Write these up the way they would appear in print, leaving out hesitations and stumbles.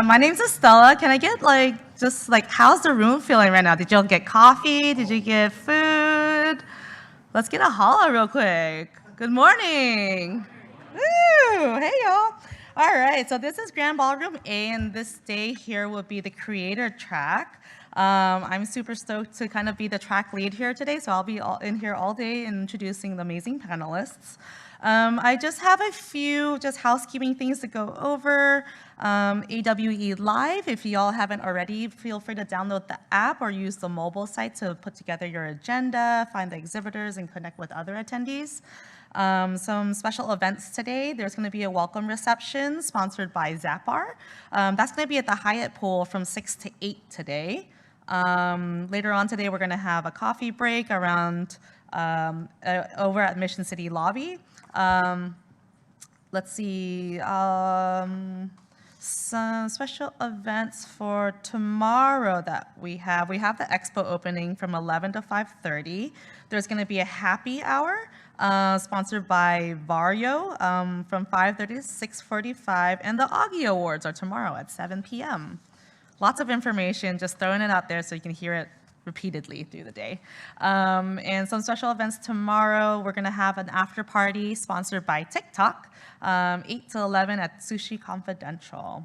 My name's Estella. Can I get how's the room feeling right now? Did y'all get coffee? Did you get food? Let's get a holla real quick. Good morning. Woo! Hey, y'all. All right, so this is Grand Ballroom A, and this day here will be the creator track. I'm super stoked to kind of be the track lead here today, so I'll be in here all day introducing the amazing panelists. I just have a few housekeeping things to go over. AWE Live, if y'all haven't already, feel free to download the app or use the mobile site to put together your agenda, find the exhibitors, and connect with other attendees. Some special events today. There's going to be a welcome reception sponsored by Zappar. That's going to be at the Hyatt Pool from 6 to 8 today. Later on today, we're going to have a coffee break around over at Mission City Lobby. Let's see, some special events for tomorrow that we have. We have the expo opening from 11 to 5:30. There's going to be a happy hour sponsored by Vario from 5:30 to 6:45, and the Augie Awards are tomorrow at 7 p.m. Lots of information, just throwing it out there so you can hear it repeatedly through the day. And some special events tomorrow. We're going to have an after party sponsored by TikTok, 8 to 11 at Sushi Confidential.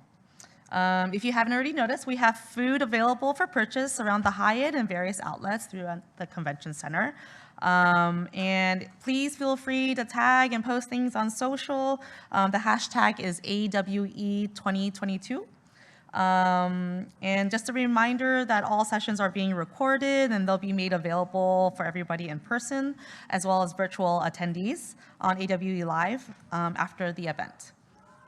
If you haven't already noticed, we have food available for purchase around the Hyatt and various outlets through the convention center. And please feel free to tag and post things on social. The hashtag is AWE2022. And just a reminder that all sessions are being recorded and they'll be made available for everybody in person, as well as virtual attendees on AWE Live after the event.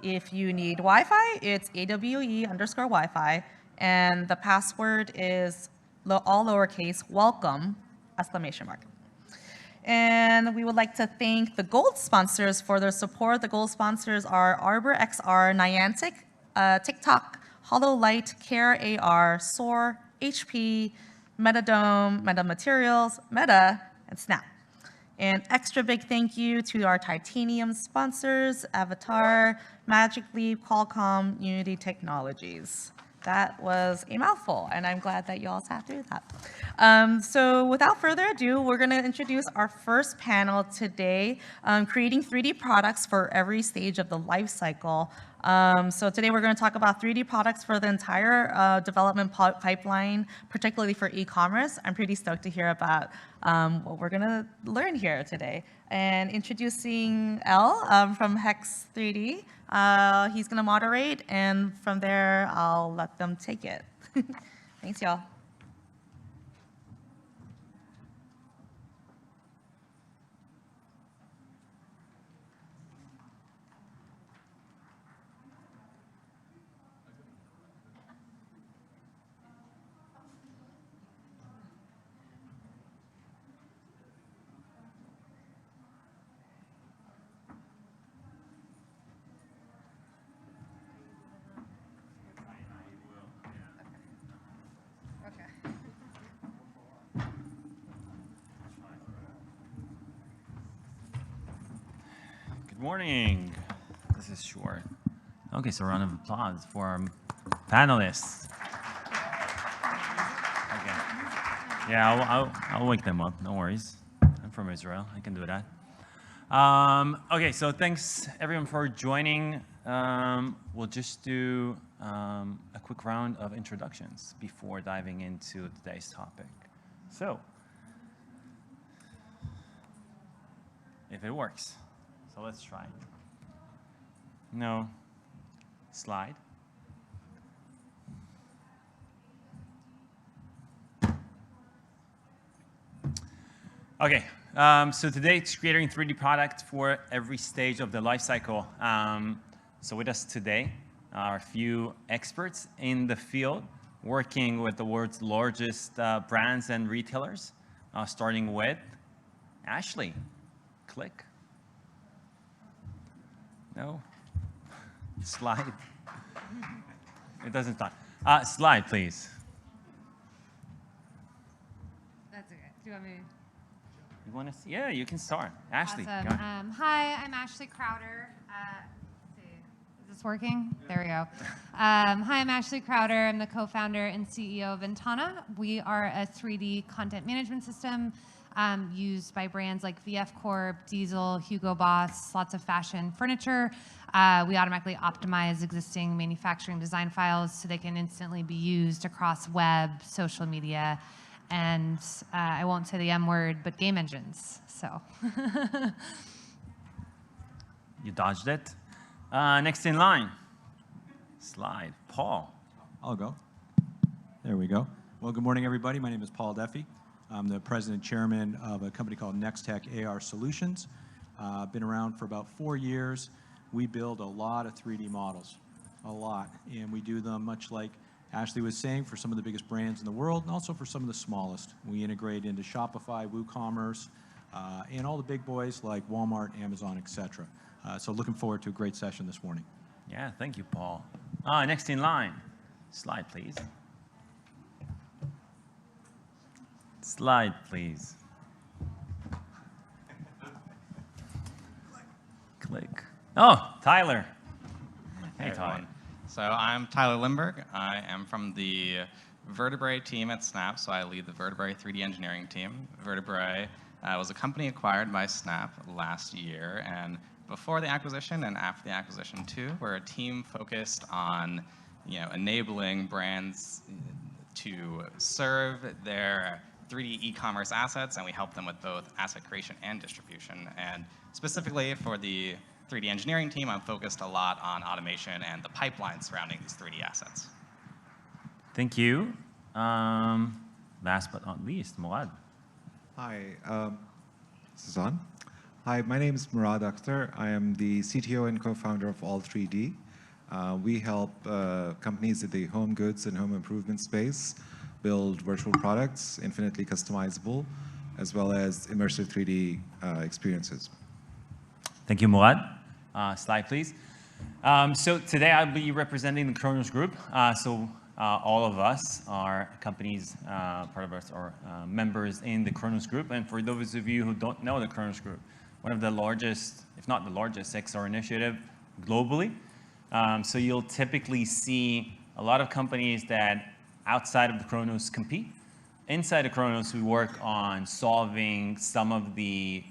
If you need Wi-Fi, it's AWE_Wi-Fi, and the password is all lowercase, welcome, ! And we would like to thank the gold sponsors for their support. The gold sponsors are Arbor XR, Niantic, TikTok, HoloLight, Care AR, SOAR, HP, Metadome, Metamaterials, Meta, and Snap. And extra big thank you to our titanium sponsors, Avatar, Magic Leap, Qualcomm, Unity Technologies. That was a mouthful, and I'm glad that you all sat through that. So without further ado, we're going to introduce our first panel today, creating 3D products for every stage of the life cycle. So today we're going to talk about 3D products for the entire development pipeline, particularly for e-commerce. I'm pretty stoked to hear about what we're going to learn here today. And introducing Elle from Hex 3D. He's going to moderate, and from there, I'll let them take it. Thanks, y'all. Good morning. This is short. Okay, so round of applause for our panelists. Okay. Yeah, I'll wake them up. No worries. I'm from Israel. I can do that. Okay, so thanks everyone for joining. We'll just do a quick round of introductions before diving into today's topic. So, if it works. So let's try. No. Slide. Okay, so today it's creating 3D product for every stage of the life cycle. So with us today are a few experts in the field working with the world's largest brands and retailers, starting with Ashley. Click. No? Slide. It doesn't start. Slide, please. That's okay. Do you want me? You want to see? Yeah, you can start. Ashley. Awesome. Hi, I'm Ashley Crowder. Let's see. Is Is this working? There we go. Hi, I'm Ashley Crowder. I'm the co-founder and CEO of Ventana. We are a 3D content management system used by brands like VF Corp, Diesel, Hugo Boss, lots of fashion furniture. We automatically optimize existing manufacturing design files so they can instantly be used across web, social media, and I won't say the M word, but game engines. So. You dodged it. Next in line, slide, Paul. I'll go. There we go. Well, good morning, everybody. My name is Paul Duffy. I'm the president and chairman of a company called Nextech AR Solutions. Been around for about 4 years. We build a lot of 3D models, a lot. And we do them much like Ashley was saying for some of the biggest brands in the world and also for some of the smallest. We integrate into Shopify, WooCommerce, and all the big boys like Walmart, Amazon, etc. So looking forward to a great session this morning. Yeah, thank you, Paul. Next in line, slide, please. Slide, please. Click. Oh, Tyler. Hey, Tyler. Everyone. So I'm Tyler Lindberg. I am from the Vertebrae team at Snap, so I lead the Vertebrae 3D engineering team. Vertebrae was a company acquired by Snap last year, and before the acquisition and after the acquisition too, we're a team focused on enabling brands to serve their 3D e-commerce assets, and we help them with both asset creation and distribution. And specifically for the 3D engineering team, I'm focused a lot on automation and the pipeline surrounding these 3D assets. Thank you. Last but not least, Murad. Hi, this is on. Hi, my name is Murad Akhtar. I am the CTO and co-founder of All3D. We help companies in the home goods and home improvement space build virtual products, infinitely customizable, as well as immersive 3D experiences. Thank you, Murad. Slide, please. So today I'll be representing the Khronos Group. All of us are companies, part of us are members in the Khronos Group. And for those of you who don't know the Khronos Group, one of the largest, if not the largest, XR initiative globally. So you'll typically see a lot of companies that outside of the Khronos compete. Inside of Khronos, we work on solving some of the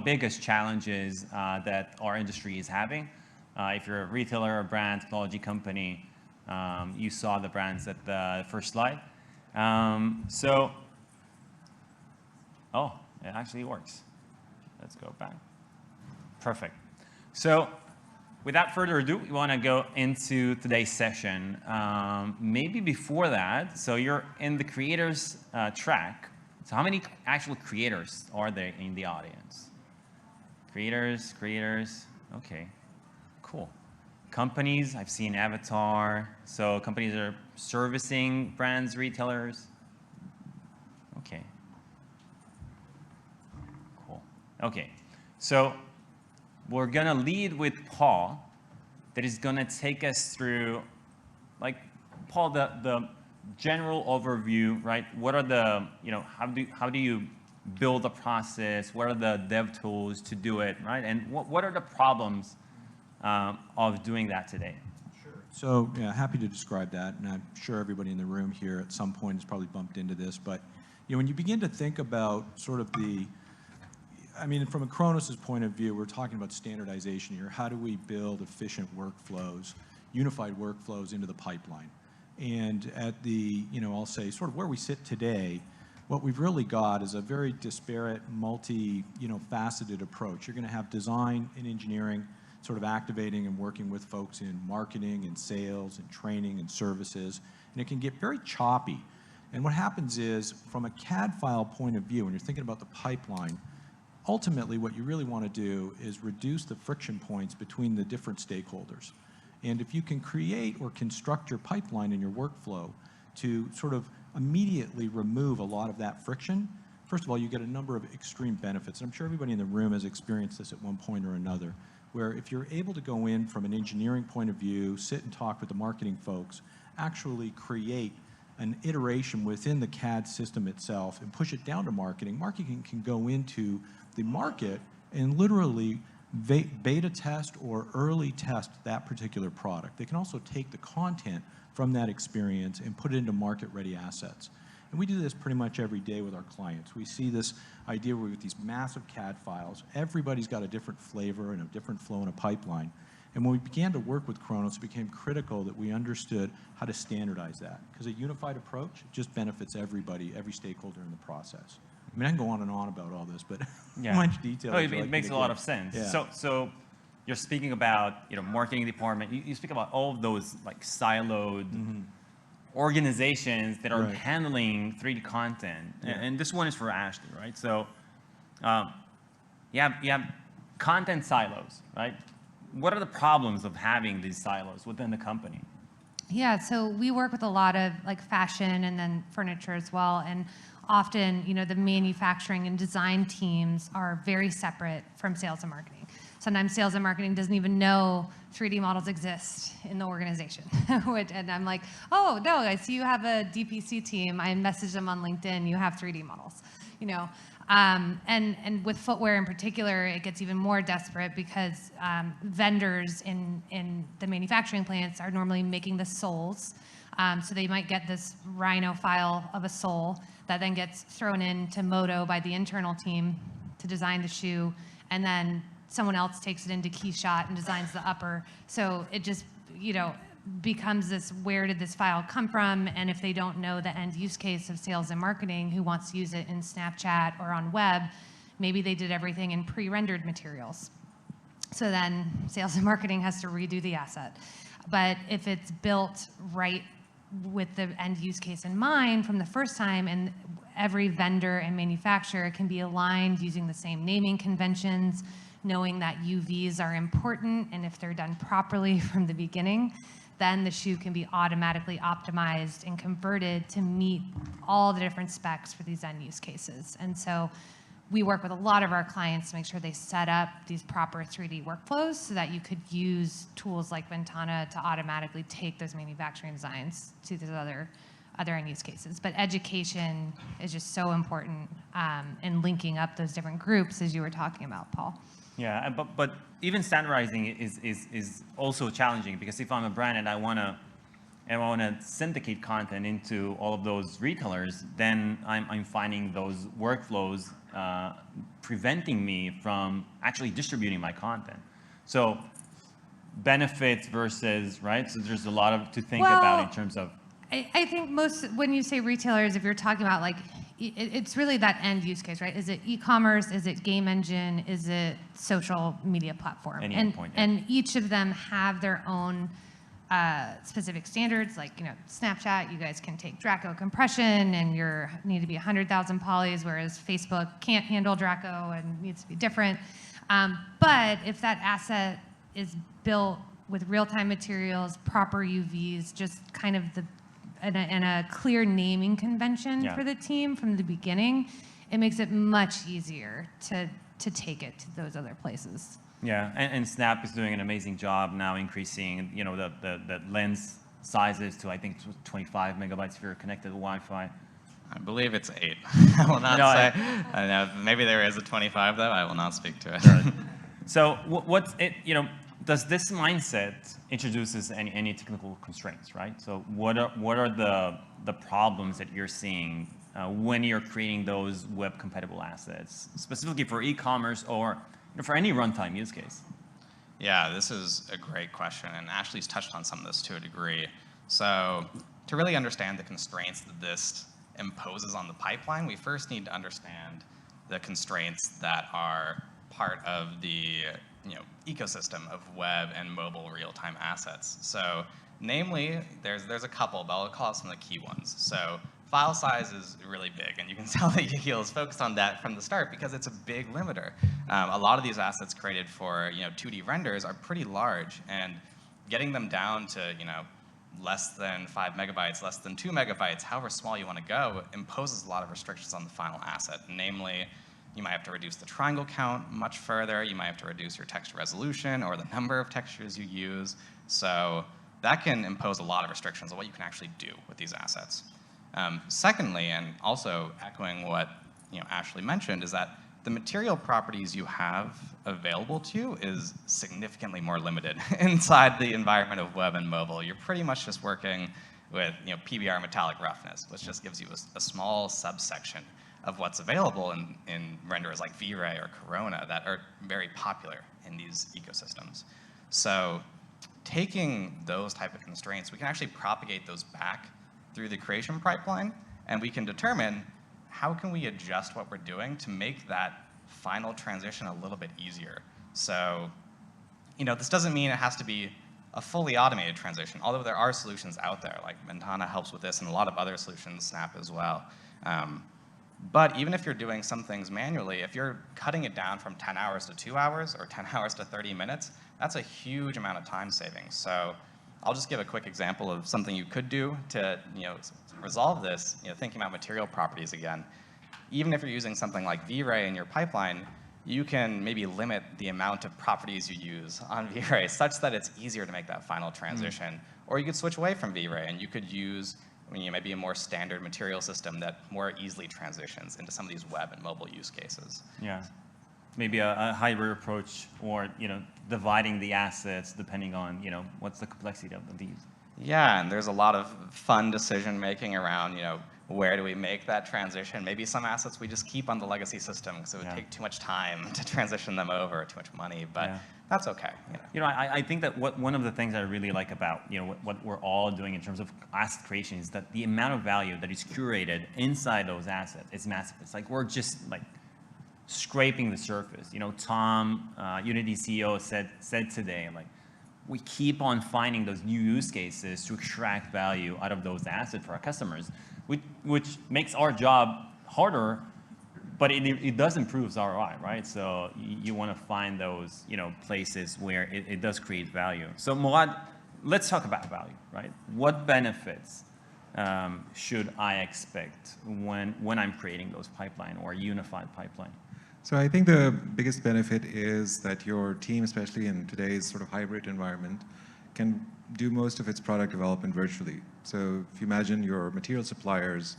biggest challenges that our industry is having. If you're a retailer, a brand, technology company, you saw the brands at the first slide. Oh, it actually works. Let's go back. Perfect. So without further ado, we want to go into today's session. Maybe before that, so you're in the creators track. So how many actual creators are there in the audience? Creators, okay, cool. Companies, I've seen Avatar. So companies are servicing brands, retailers. Okay. Cool. Okay. So we're going to lead with Paul, that is going to take us through, like, Paul, the general overview, right? What are the, how do you build a process? What are the dev tools to do it, right? And what are the problems of doing that today? Sure. So, yeah, happy to describe that, and I'm sure everybody in the room here at some point has probably bumped into this, but when you begin to think about sort of from a Khronos' point of view, we're talking about standardization here. How do we build efficient workflows, unified workflows into the pipeline? And at the, I'll say sort of where we sit today, what we've really got is a very disparate, faceted approach. You're going to have design and engineering sort of activating and working with folks in marketing and sales and training and services, and it can get very choppy. And what happens is, from a CAD file point of view, when you're thinking about the pipeline, ultimately what you really want to do is reduce the friction points between the different stakeholders. And if you can create or construct your pipeline and your workflow to sort of immediately remove a lot of that friction, first of all, you get a number of extreme benefits. And I'm sure everybody in the room has experienced this at one point or another, where if you're able to go in from an engineering point of view, sit and talk with the marketing folks, actually create an iteration within the CAD system itself and push it down to marketing. Marketing can go into the market and literally beta test or early test that particular product. They can also take the content from that experience and put it into market-ready assets. And we do this pretty much every day with our clients. We see this idea where with these massive CAD files, everybody's got a different flavor and a different flow in a pipeline. And when we began to work with Khronos, it became critical that we understood how to standardize that. Because a unified approach just benefits everybody, every stakeholder in the process. I mean, I can go on and on about all this, but Yeah. how much detail? No, would you it like me makes to a lot give? of sense. Yeah. So you're speaking about marketing department. You speak about all of those like siloed organizations that are Right. handling 3D content, Yeah. and this one is for Ashley, right? So you have content silos, right? What are the problems of having these silos within the company? Yeah, so we work with a lot of like fashion and then furniture as well. And often, the manufacturing and design teams are very separate from sales and marketing. Sometimes sales and marketing doesn't even know 3D models exist in the organization. And I'm like, oh, no, I see you have a DPC team. I messaged them on LinkedIn, you have 3D models, And with footwear in particular, it gets even more desperate because vendors in the manufacturing plants are normally making the soles. So they might get this Rhino file of a sole that then gets thrown into Modo by the internal team to design the shoe, and then someone else takes it into Keyshot and designs the upper. So it just, becomes this, where did this file come from? And if they don't know the end use case of sales and marketing who wants to use it in Snapchat or on web, maybe they did everything in pre-rendered materials. So then sales and marketing has to redo the asset. But if it's built right with the end use case in mind from the first time, and every vendor and manufacturer can be aligned using the same naming conventions, knowing that UVs are important, and if they're done properly from the beginning, then the shoe can be automatically optimized and converted to meet all the different specs for these end use cases. And so we work with a lot of our clients to make sure they set up these proper 3D workflows so that you could use tools like Ventana to automatically take those manufacturing designs to these other end use cases. But education is just so important in linking up those different groups, as you were talking about, Paul. Yeah, but even standardizing is also challenging, because if I'm a brand and I want to syndicate content into all of those retailers, then I'm finding those workflows preventing me from actually distributing my content. So benefits versus, right? So there's a lot to think about in terms of. I think when you say retailers, if you're talking about like, it's really that end use case, right? Is it e-commerce? Is it game engine? Is it social media platform? Any endpoint, yeah. And each of them have their own specific standards. Like, Snapchat, you guys can take Draco compression and you need to be 100,000 polys, whereas Facebook can't handle Draco and needs to be different. But if that asset is built with real-time materials, proper UVs, just kind of and a clear naming convention for the team from the beginning, it makes it much easier to take it to those other places. Yeah, and Snap is doing an amazing job now increasing, the lens sizes to, I think, 25 megabytes if you're connected to Wi-Fi. I believe it's 8. I will not say. I know, maybe there is a 25 though. I will not speak to it. Right. So does this mindset introduces any technical constraints, right? So what are the problems that you're seeing when you're creating those web compatible assets, specifically for e-commerce or for any runtime use case? Yeah, this is a great question, and Ashley's touched on some of this to a degree. So to really understand the constraints that this imposes on the pipeline, we first need to understand the constraints that are part of the ecosystem of web and mobile real-time assets. So namely, there's a couple, but I'll call out some of the key ones. So file size is really big, and you can tell that Yehiel is focused on that from the start because it's a big limiter. A lot of these assets created for 2D renders are pretty large, and getting them down to less than 5 megabytes, less than 2 megabytes, however small you want to go, imposes a lot of restrictions on the final asset. Namely, you might have to reduce the triangle count much further. You might have to reduce your texture resolution or the number of textures you use. So that can impose a lot of restrictions on what you can actually do with these assets. Secondly, and also echoing what Ashley mentioned, is that the material properties you have available to you is significantly more limited inside the environment of web and mobile. You're pretty much just working with PBR metallic roughness, which just gives you a small subsection of what's available in renderers like V-Ray or Corona that are very popular in these ecosystems. So taking those type of constraints, we can actually propagate those back through the creation pipeline, and we can determine how can we adjust what we're doing to make that final transition a little bit easier. So, this doesn't mean it has to be a fully automated transition, although there are solutions out there, like Ventana helps with this, and a lot of other solutions, Snap as well. But even if you're doing some things manually, if you're cutting it down from 10 hours to 2 hours or 10 hours to 30 minutes, that's a huge amount of time savings. So I'll just give a quick example of something you could do to resolve this, thinking about material properties again. Even if you're using something like V-Ray in your pipeline, you can maybe limit the amount of properties you use on V-Ray such that it's easier to make that final transition. Or you could switch away from V-Ray and you could use maybe a more standard material system that more easily transitions into some of these web and mobile use cases. Yeah, maybe a hybrid approach, or dividing the assets depending on what's the complexity of these. Yeah, and there's a lot of fun decision making around where do we make that transition? Maybe some assets we just keep on the legacy system because it would take too much time to transition them over, too much money, but that's okay. I think that one of the things I really like about what we're all doing in terms of asset creation is that the amount of value that is curated inside those assets is massive. It's like we're just scraping the surface. Tom, Unity CEO, said today, we keep on finding those new use cases to extract value out of those assets for our customers, which makes our job harder, but it does improve ROI, right? So you want to find those places where it does create value. So Mourad, let's talk about value, right? What benefits should I expect when I'm creating those pipeline or unified pipeline? So I think the biggest benefit is that your team, especially in today's sort of hybrid environment, can do most of its product development virtually. So if you imagine your material suppliers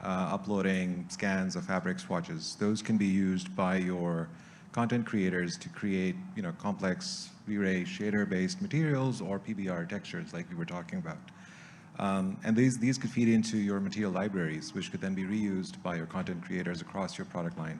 uploading scans of fabric swatches, those can be used by your content creators to create complex V-Ray shader-based materials or PBR textures like we were talking about. And these could feed into your material libraries, which could then be reused by your content creators across your product line.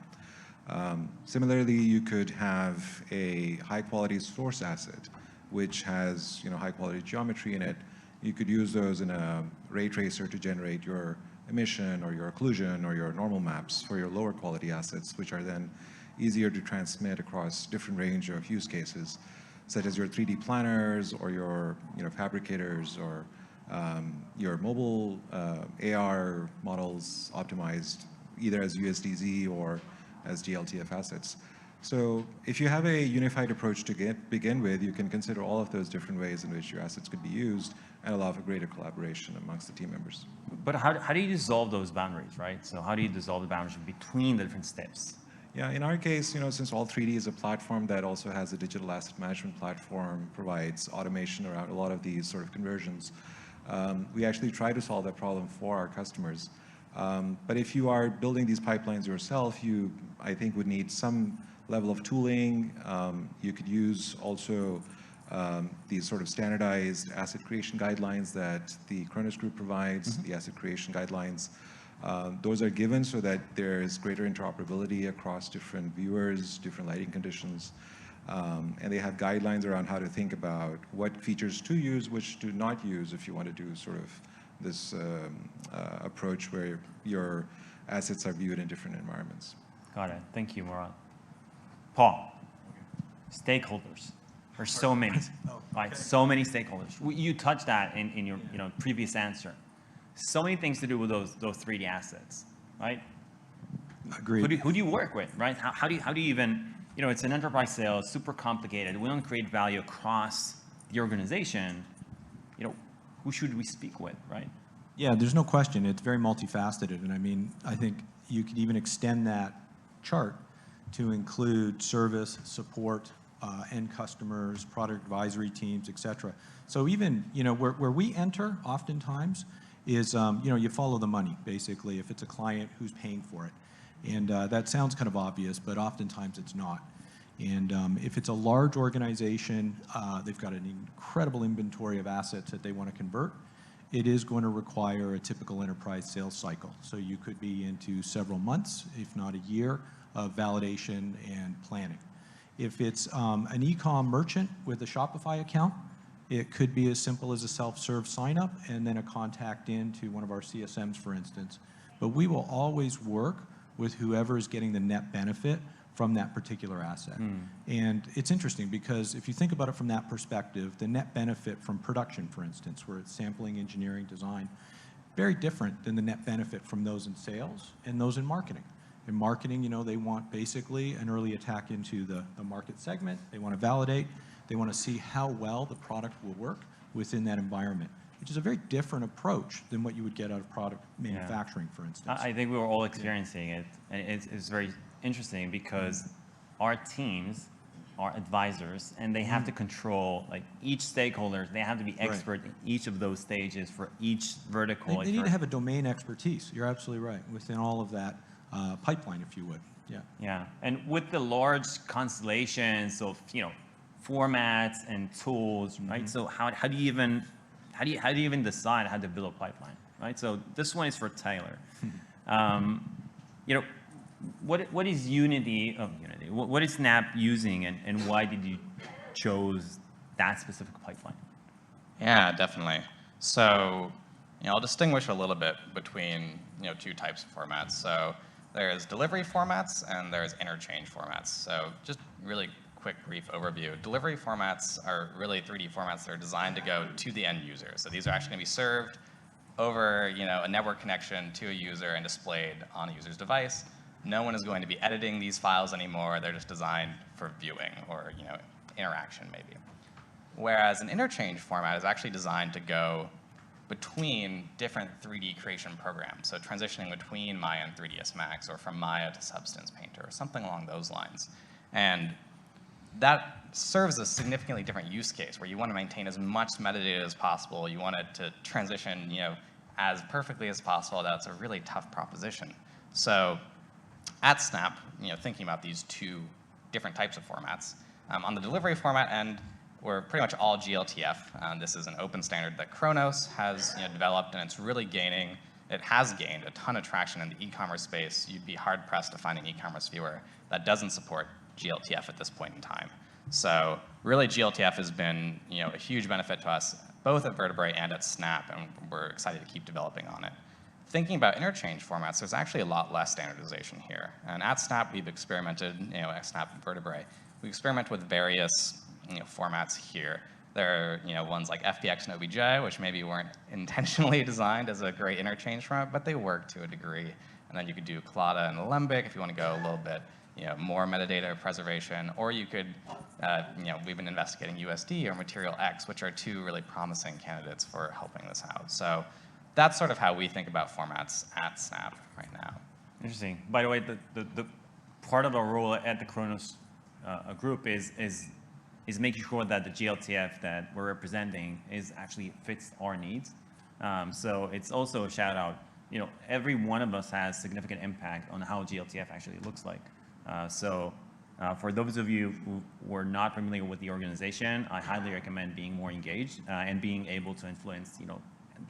Similarly, you could have a high-quality source asset, which has high-quality geometry in it. You could use those in a ray tracer to generate your emission or your occlusion or your normal maps for your lower quality assets, which are then easier to transmit across different range of use cases, such as your 3D planners or your fabricators or your mobile AR models optimized either as USDZ or as glTF assets. So if you have a unified approach to begin with, you can consider all of those different ways in which your assets could be used and allow for greater collaboration amongst the team members. But how do you dissolve those boundaries, right? So how do you dissolve the boundaries between the different steps? Yeah, in our case, since All3D is a platform that also has a digital asset management platform, provides automation around a lot of these sort of conversions, we actually try to solve that problem for our customers. But if you are building these pipelines yourself, I think, would need some level of tooling. You could use also these sort of standardized asset creation guidelines that the Khronos Group provides, the asset creation guidelines. Those are given so that there's greater interoperability across different viewers, different lighting conditions. And they have guidelines around how to think about what features to use, which to not use if you want to do sort of this approach where your assets are viewed in different environments. Got it. Thank you, Mourad. Paul, stakeholders. There's so many, right? So many stakeholders. You touched that in your previous answer. So many things to do with those 3D assets, right? Agreed. Who do you work with, right? How do you even, it's an enterprise sale, it's super complicated. We want to create value across the organization. Who should we speak with, right? Yeah, there's no question. It's very multifaceted. And I think you could even extend that chart to include service, support, end customers, product advisory teams, et cetera. So even, where we enter oftentimes is, you follow the money, basically, if it's a client who's paying for it. And that sounds kind of obvious, but oftentimes it's not. And if it's a large organization, they've got an incredible inventory of assets that they want to convert, it is going to require a typical enterprise sales cycle. So you could be into several months, if not a year, of validation and planning. If it's an e-com merchant with a Shopify account, it could be as simple as a self-serve sign-up and then a contact into one of our CSMs, for instance. But we will always work with whoever is getting the net benefit from that particular asset. And it's interesting because if you think about it from that perspective, the net benefit from production, for instance, where it's sampling, engineering, design, very different than the net benefit from those in sales and those in marketing. In marketing, you know, they want basically an early attack into the market segment. They want to validate. They want to see how well the product will work within that environment, which is a very different approach than what you would get out of product manufacturing, for instance. I think we were all experiencing it, and it's very interesting because our teams are advisors, and they have to control like each stakeholder. They have to be expert in each of those stages for each vertical. They need to have a domain expertise. You're absolutely right within all of that pipeline, if you would. Yeah. Yeah, and with the large constellations of formats and tools, right? So how do you even decide how to build a pipeline, right? So this one is for Tyler. What is Unity? What is Snap using, and why did you chose that specific pipeline? Yeah, definitely. So I'll distinguish a little bit between two types of formats. So there's delivery formats and there's interchange formats. So just really quick, brief overview. Delivery formats are really 3D formats that are designed to go to the end user. So these are actually going to be served over a network connection to a user and displayed on a user's device. No one is going to be editing these files anymore. They're just designed for viewing or interaction maybe. Whereas an interchange format is actually designed to go between different 3D creation programs. So transitioning between Maya and 3ds Max, or from Maya to Substance Painter, or something along those lines. And that serves a significantly different use case where you want to maintain as much metadata as possible. You want it to transition as perfectly as possible. That's a really tough proposition. So at Snap, thinking about these two different types of formats, on the delivery format end, we're pretty much all glTF. This is an open standard that Khronos has developed, and it's really it has gained a ton of traction in the e-commerce space. You'd be hard-pressed to find an e-commerce viewer that doesn't support glTF at this point in time. So really, glTF has been a huge benefit to us, both at Vertebrae and at Snap, and we're excited to keep developing on it. Thinking about interchange formats, there's actually a lot less standardization here. And at Snap, we've experimented, at Snap and Vertebrae, we experiment with various formats here. There are ones like FBX and OBJ, which maybe weren't intentionally designed as a great interchange format, but they work to a degree. And then you could do Clada and Alembic if you want to go a little bit more metadata preservation, or you could, we've been investigating USD or Material X, which are two really promising candidates for helping this out. So that's sort of how we think about formats at Snap right now. Interesting. By the way, the part of our role at the Khronos Group is making sure that the glTF that we're representing actually fits our needs. So it's also a shout out. Every one of us has significant impact on how glTF actually looks like. For those of you who were not familiar with the organization, I highly recommend being more engaged and being able to influence,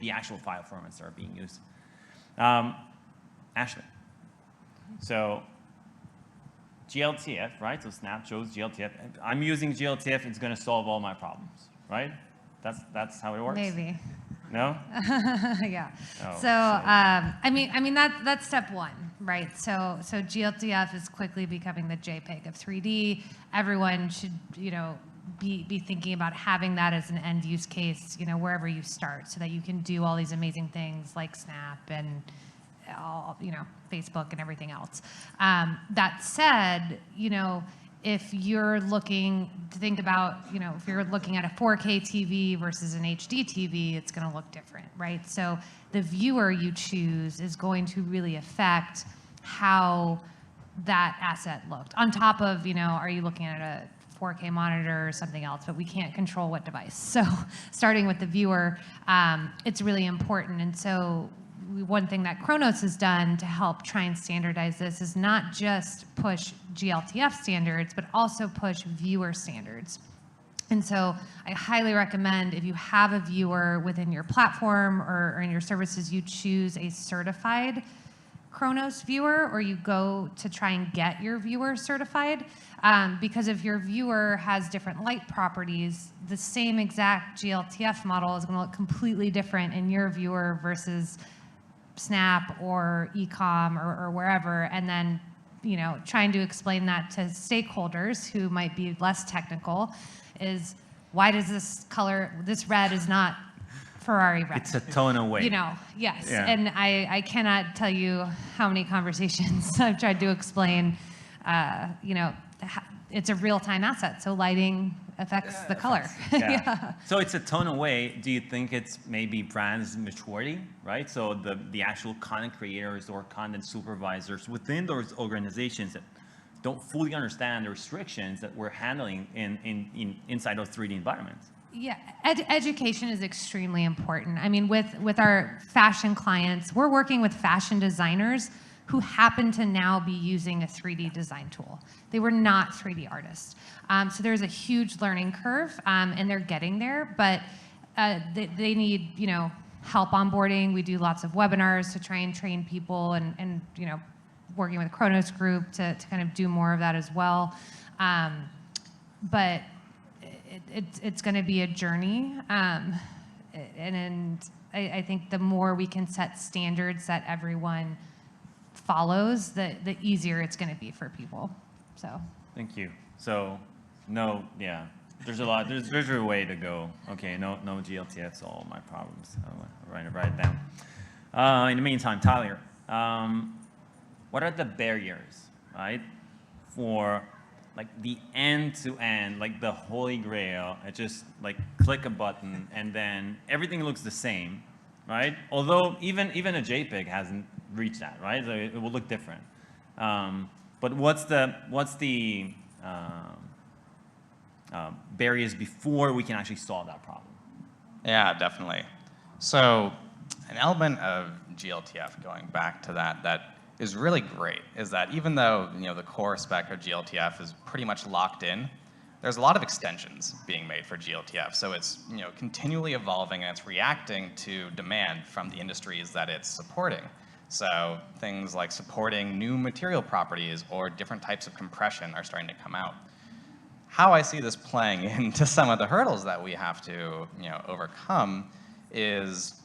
the actual file formats that are being used. Ashley, so glTF, right? So Snap chose glTF. I'm using glTF. It's going to solve all my problems, right? That's how it works. Maybe. No? Yeah. Oh, so I mean that's step one, right? So glTF is quickly becoming the JPEG of 3D. Everyone should be thinking about having that as an end use case, wherever you start, so that you can do all these amazing things like Snap and all, Facebook and everything else. That said, if you're looking to think about, if you're looking at a 4K TV versus an HD TV, it's going to look different, right? So the viewer you choose is going to really affect how that asset looked. On top of, are you looking at a 4K monitor or something else, but we can't control what device. So starting with the viewer, it's really important. And so one thing that Khronos has done to help try and standardize this is not just push glTF standards, but also push viewer standards. And so I highly recommend if you have a viewer within your platform or in your services, you choose a certified Khronos viewer, or you go to try and get your viewer certified. Because if your viewer has different light properties, the same exact glTF model is going to look completely different in your viewer versus Snap or Ecom or wherever. And then, you know, trying to explain that to stakeholders who might be less technical is, why does this color, this red is not Ferrari red? It's a tone away. You know, yes. Yeah. And I cannot tell you how many conversations I've tried to explain, you know, it's a real-time asset, so lighting affects the color. Yeah. So it's a tone away. Do you think it's maybe brands maturity, right? So the actual content creators or content supervisors within those organizations that don't fully understand the restrictions that we're handling inside those 3D environments? Yeah, education is extremely important. I mean, with our fashion clients, we're working with fashion designers who happen to now be using a 3D design tool. They were not 3D artists. So there's a huge learning curve, and they're getting there, but they need, you know, help onboarding. We do lots of webinars to try and train people, and you know, working with Khronos Group to kind of do more of that as well. But it's going to be a journey, and I think the more we can set standards that everyone follows, the easier it's going to be for people. So. Thank you. So, no, yeah, there's a lot. There's a way to go. Okay, no glTF solve all my problems. I'll write it down. In the meantime, Tyler, what are the barriers, right, for like the end-to-end, like the holy grail? I just like click a button and then everything looks the same, right? Although even a JPEG hasn't reached that, right? So it will look different. But what's the barriers before we can actually solve that problem? Yeah, definitely. So an element of glTF, going back to that is really great, is that even though, you know, the core spec of glTF is pretty much locked in, there's a lot of extensions being made for glTF. So it's, you know, continually evolving, and it's reacting to demand from the industries that it's supporting. So things like supporting new material properties or different types of compression are starting to come out. How I see this playing into some of the hurdles that we have to, you know, overcome is,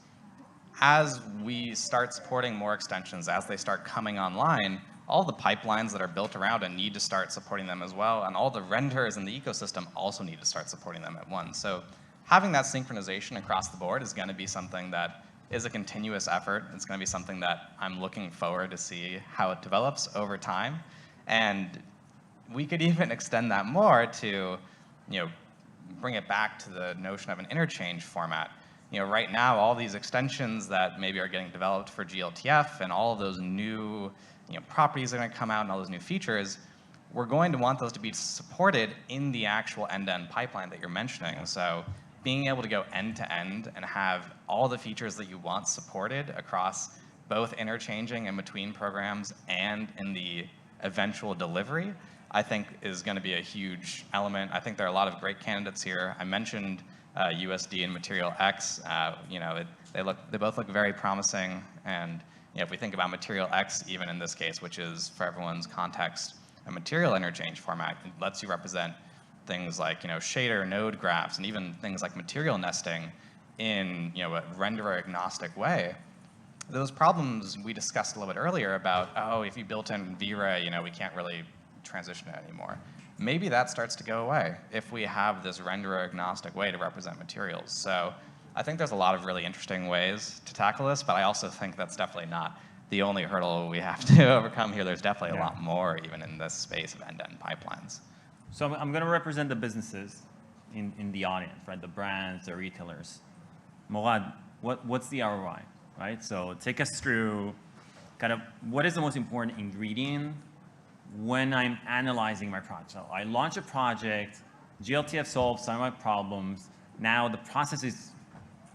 as we start supporting more extensions, as they start coming online, all the pipelines that are built around and need to start supporting them as well, and all the renders in the ecosystem also need to start supporting them at once. So having that synchronization across the board is going to be something that is a continuous effort. It's going to be something that I'm looking forward to see how it develops over time. And we could even extend that more to, you know, bring it back to the notion of an interchange format. You know, right now, all these extensions that maybe are getting developed for glTF and all of those new, you know, properties that are going to come out and all those new features, we're going to want those to be supported in the actual end-to-end pipeline that you're mentioning. So being able to go end-to-end and have all the features that you want supported across both interchanging and between programs and in the eventual delivery, I think is going to be a huge element. I think there are a lot of great candidates here. I mentioned USD and Material X. You know, they both look very promising. And you know, if we think about Material X, even in this case, which is, for everyone's context, a material interchange format, it lets you represent things like, you know, shader node graphs and even things like material nesting in, you know, a renderer agnostic way. Those problems we discussed a little bit earlier about, oh, if you built in V-Ray, you know, we can't really transition it anymore. Maybe that starts to go away if we have this renderer agnostic way to represent materials. So I think there's a lot of really interesting ways to tackle this, but I also think that's definitely not the only hurdle we have to overcome here. There's definitely a lot more even in this space of end-to-end pipelines. So I'm going to represent the businesses in the audience, right? The brands, the retailers. Morad, what's the ROI, right? So take us through kind of what is the most important ingredient when I'm analyzing my project. So I launch a project, glTF solves some of my problems. Now the process is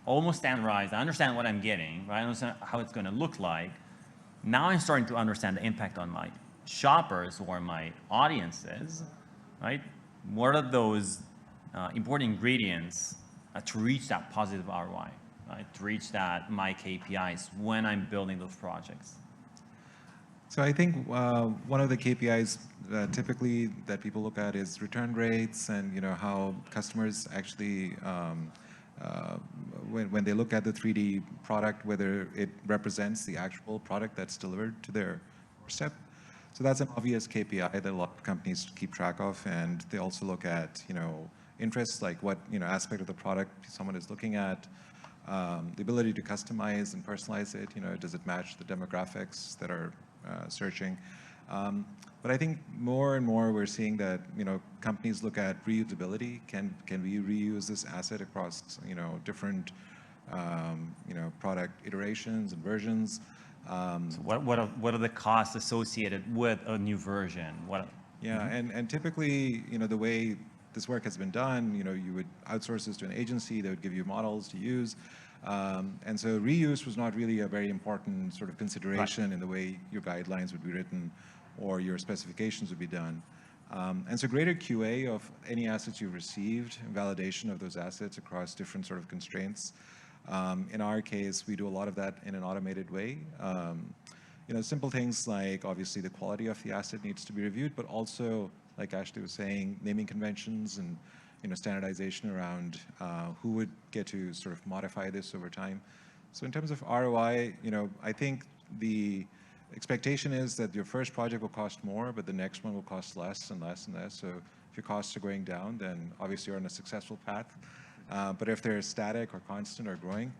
almost standardized. I understand what I'm getting, right? I understand how it's going to look like. Now I'm starting to understand the impact on my shoppers or my audiences, right? What are those important ingredients to reach that positive ROI, right? To reach that my KPIs when I'm building those projects. So I think one of the KPIs typically that people look at is return rates, and how customers actually when they look at the 3D product, whether it represents the actual product that's delivered to their doorstep. So that's an obvious KPI that a lot of companies keep track of, and they also look at interests, like what aspect of the product someone is looking at, the ability to customize and personalize it. Does it match the demographics that are searching? But I think more and more we're seeing that companies look at reusability. Can we reuse this asset across different product iterations and versions? So what are the costs associated with a new version? Yeah, and typically the way this work has been done, you would outsource this to an agency. They would give you models to use. And so reuse was not really a very important sort of consideration in the way your guidelines would be written or your specifications would be done. And so greater QA of any assets you've received, validation of those assets across different sort of constraints. In our case, we do a lot of that in an automated way. Simple things like obviously the quality of the asset needs to be reviewed, but also, like Ashley was saying, naming conventions and standardization around who would get to sort of modify this over time. So in terms of ROI, I think the expectation is that your first project will cost more, but the next one will cost less and less and less. So if your costs are going down, then obviously you're on a successful path. But if they're static or constant or growing,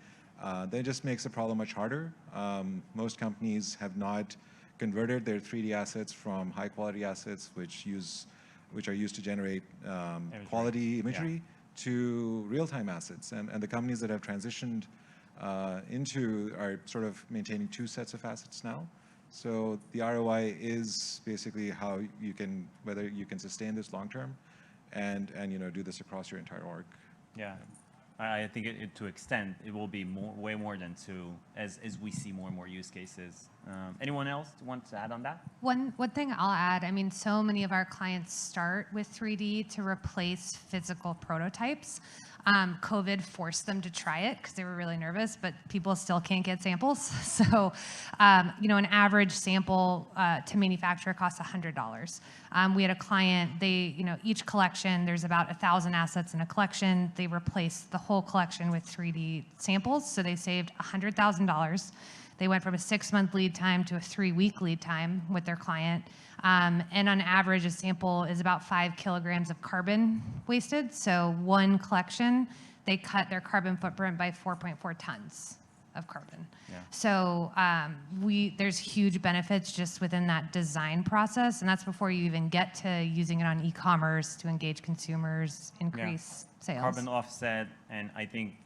then it just makes the problem much harder. Most companies have not converted their 3D assets from high quality assets, which are used to generate quality imagery, to real-time assets. And the companies that have transitioned into are sort of maintaining two sets of assets now. So the ROI is basically whether you can sustain this long term and do this across your entire org. Yeah, I think to extent it will be way more than two as we see more and more use cases. Anyone else want to add on that? One thing I'll add, I mean, so many of our clients start with 3D to replace physical prototypes. COVID forced them to try it because they were really nervous, but people still can't get samples. So, an average sample to manufacture costs $100. We had a client, each collection, there's about 1,000 assets in a collection. They replaced the whole collection with 3D samples, so they saved $100,000. They went from a 6-month lead time to a 3-week lead time with their client. And on average, a sample is about 5 kilograms of carbon wasted. So one collection, they cut their carbon footprint by 4.4 tons of carbon. Yeah. So there's huge benefits just within that design process, and that's before you even get to using it on e-commerce to engage consumers, increase sales. Carbon offset, and I think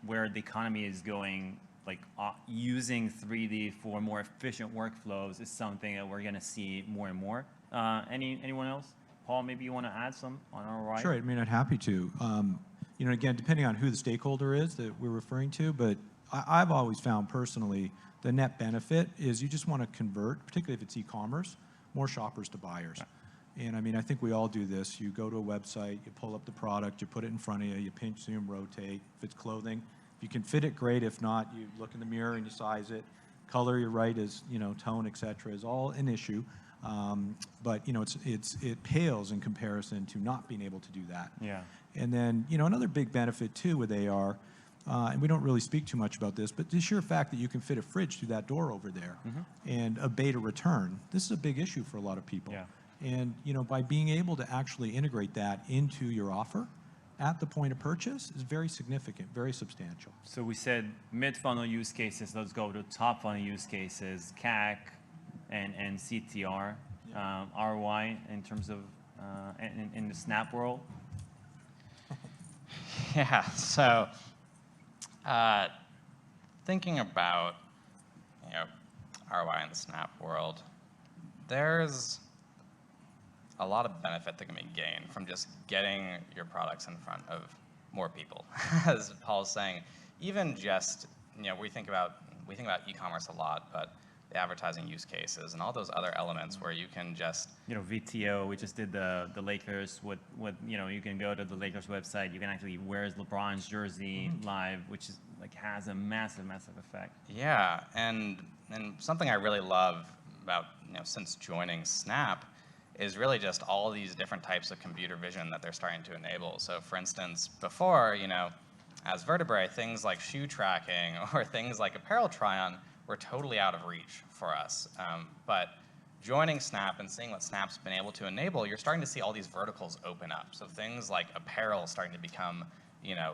where the economy is going, like using 3D for more efficient workflows is something that we're going to see more and more. Anyone else? Paul, maybe you want to add some on ROI? Sure, I mean, I'd happy to. Again, depending on who the stakeholder is that we're referring to, but I've always found personally the net benefit is you just want to convert, particularly if it's e-commerce, more shoppers to buyers. Right. And I mean, I think we all do this. You go to a website, you pull up the product, you put it in front of you, you pinch, zoom, rotate. If it's clothing, if you can fit it, great. If not, you look in the mirror and you size it. Color, you're right, is tone, etc., is all an issue. But it pales in comparison to not being able to do that. Yeah. And then another big benefit too with AR, and we don't really speak too much about this, but the sheer fact that you can fit a fridge through that door over there and abate a return, this is a big issue for a lot of people. Yeah. And by being able to actually integrate that into your offer at the point of purchase is very significant, very substantial. So we said mid-funnel use cases. Let's go to top funnel use cases, CAC and CTR, ROI in terms of in the Snap world. Yeah, so thinking about ROI in the Snap world, there's a lot of benefit that can be gained from just getting your products in front of more people. As Paul's saying, even just, we think about e-commerce a lot, but the advertising use cases and all those other elements where you can just, VTO, we just did the Lakers with, you can go to the Lakers website, you can actually wear LeBron's jersey live, which is like has a massive, massive effect. yeah, and something I really love about, since joining Snap is really just all these different types of computer vision that they're starting to enable. So for instance, before, as Vertebrae, things like shoe tracking or things like apparel try-on were totally out of reach for us. But joining Snap and seeing what Snap's been able to enable, you're starting to see all these verticals open up. So things like apparel starting to become,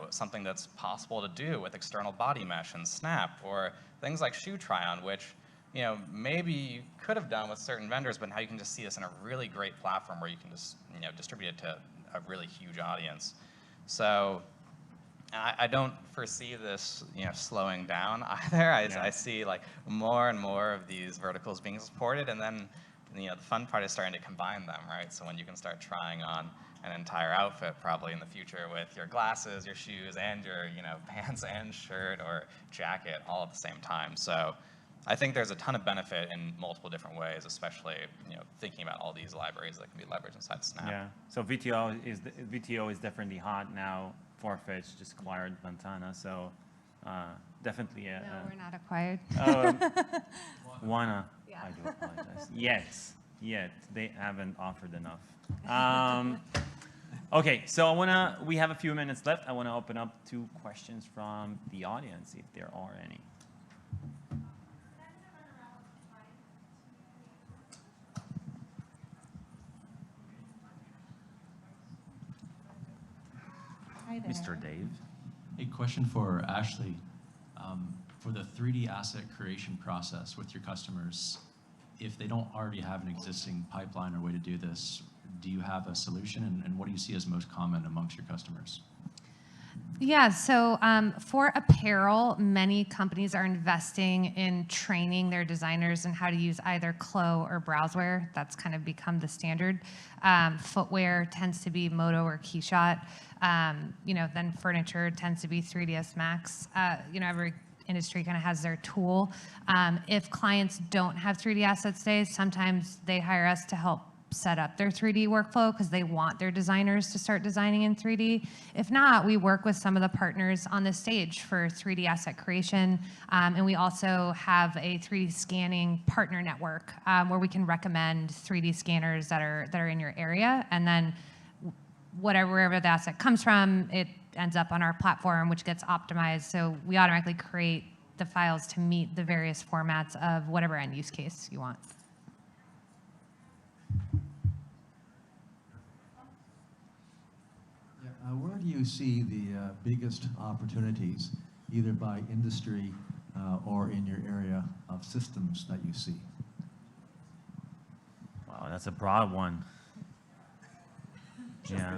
something that's possible to do with external body mesh and Snap, or things like shoe try-on, which, maybe you could have done with certain vendors, but now you can just see this in a really great platform where you can just, distribute it to a really huge audience. So I don't foresee this, slowing down either. I see like more and more of these verticals being supported, and then, the fun part is starting to combine them, right? So when you can start trying on an entire outfit probably in the future with your glasses, your shoes, and your, pants and shirt or jacket all at the same time. So I think there's a ton of benefit in multiple different ways, especially, thinking about all these libraries that can be leveraged inside Snap. Yeah. So VTO is definitely hot now. Farfetch just acquired Ventana, so definitely. No, we're not acquired. Wanna? Yeah. I do apologize. Yet they haven't offered enough. Okay, so we have a few minutes left. I want to open up to questions from the audience, if there are any. Hi there. Mr. Dave. A question for Ashley. For the 3D asset creation process with your customers, if they don't already have an existing pipeline or way to do this, do you have a solution, and what do you see as most common amongst your customers? Yeah, so for apparel, many companies are investing in training their designers in how to use either Clo or Browseware. That's kind of become the standard. Footwear tends to be Moto or Keyshot. Then furniture tends to be 3ds Max. Every industry kind of has their tool. If clients don't have 3D assets today, sometimes they hire us to help set up their 3D workflow because they want their designers to start designing in 3D. If not, we work with some of the partners on the stage for 3D asset creation. And we also have a 3D scanning partner network where we can recommend 3D scanners that are in your area. And then wherever the asset comes from, it ends up on our platform, which gets optimized. So we automatically create the files to meet the various formats of whatever end use case you want. Where do you see the biggest opportunities, either by industry or in your area of systems that you see? Wow, that's a broad one. Yeah.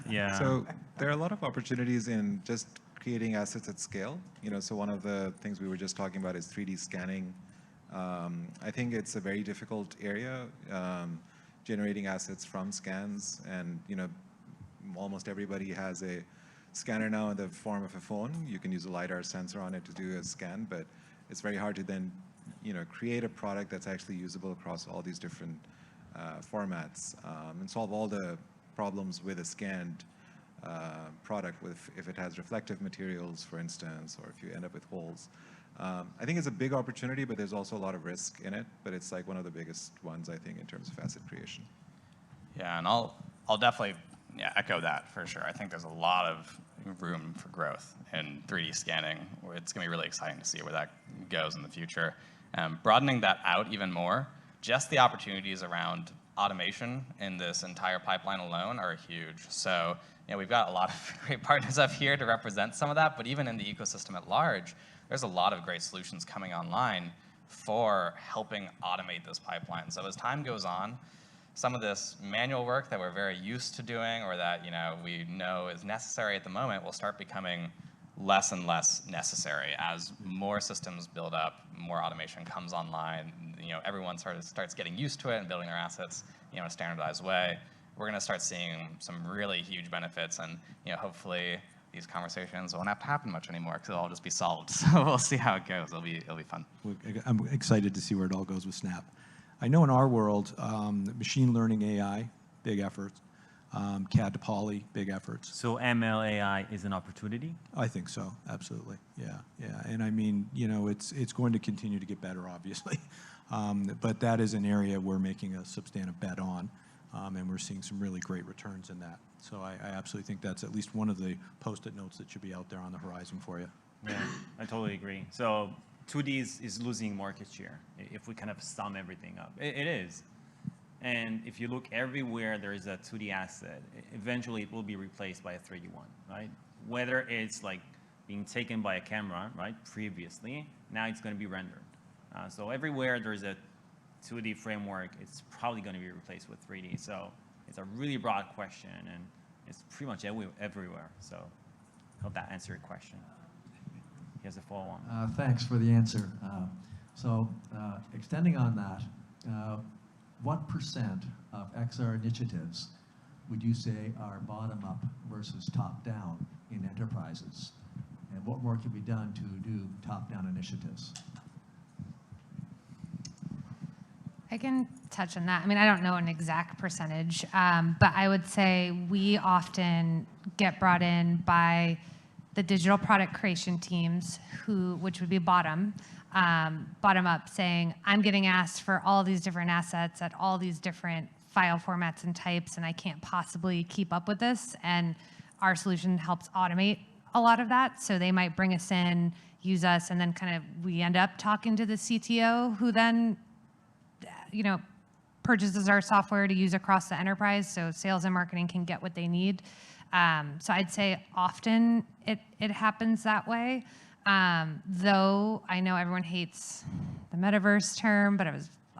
Yeah. So there are a lot of opportunities in just creating assets at scale. So one of the things we were just talking about is 3D scanning. I think it's a very difficult area, generating assets from scans, and almost everybody has a scanner now in the form of a phone. You can use a LiDAR sensor on it to do a scan, but it's very hard to then, create a product that's actually usable across all these different formats and solve all the problems with a scanned product if it has reflective materials, for instance, or if you end up with holes. I think it's a big opportunity, but there's also a lot of risk in it, but it's like one of the biggest ones, I think, in terms of asset creation. Yeah, and I'll definitely echo that for sure. I think there's a lot of room for growth in 3D scanning. It's going to be really exciting to see where that goes in the future. Broadening that out even more, just the opportunities around automation in this entire pipeline alone are huge. So we've got a lot of great partners up here to represent some of that, but even in the ecosystem at large, there's a lot of great solutions coming online for helping automate this pipeline. So as time goes on, some of this manual work that we're very used to doing, or that we know is necessary at the moment, will start becoming less and less necessary as more systems build up, more automation comes online. Everyone starts getting used to it and building their assets in a standardized way. We're going to start seeing some really huge benefits, and hopefully these conversations won't have to happen much anymore because it'll all just be solved. So we'll see how it goes. It'll be fun. I'm excited to see where it all goes with Snap. I know in our world, machine learning AI, big efforts. CAD to poly, big efforts. So ML AI is an opportunity? I think so, absolutely. Yeah. And I mean, you know, it's going to continue to get better, obviously. But that is an area we're making a substantive bet on, and we're seeing some really great returns in that. So I absolutely think that's at least one of the post-it notes that should be out there on the horizon for you. Yeah, I totally agree. So 2D is losing market share if we kind of sum everything up. It is. And if you look everywhere there is a 2D asset, eventually it will be replaced by a 3D one, right? Whether it's like being taken by a camera, right, previously, now it's going to be rendered. So everywhere there's a 2D framework, it's probably going to be replaced with 3D. So it's a really broad question, and it's pretty much everywhere. So I hope that answered your question. Here's a follow-on. Thanks for the answer. Extending on that, what percent of XR initiatives would you say are bottom-up versus top-down in enterprises? And what more can be done to do top-down initiatives? I can touch on that. I mean, I don't know an exact percentage, but I would say we often get brought in by the digital product creation teams, which would be bottom up, saying, I'm getting asked for all these different assets at all these different file formats and types, and I can't possibly keep up with this. And our solution helps automate a lot of that. So they might bring us in, use us, and then kind of we end up talking to the CTO, who then purchases our software to use across the enterprise, so sales and marketing can get what they need. So I'd say often it happens that way. Though I know everyone hates the metaverse term, but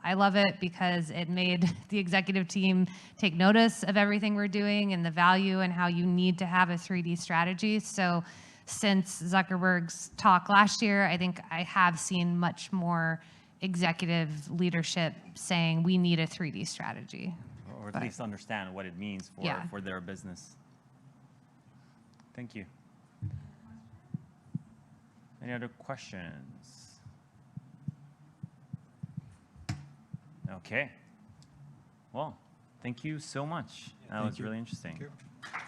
I love it because it made the executive team take notice of everything we're doing and the value and how you need to have a 3D strategy. So since Zuckerberg's talk last year, I think I have seen much more executive leadership saying we need a 3D strategy. Or at least understand what it means for their business. Thank you. Any other questions? Okay. Well, thank you so much. That was really interesting. Thank you.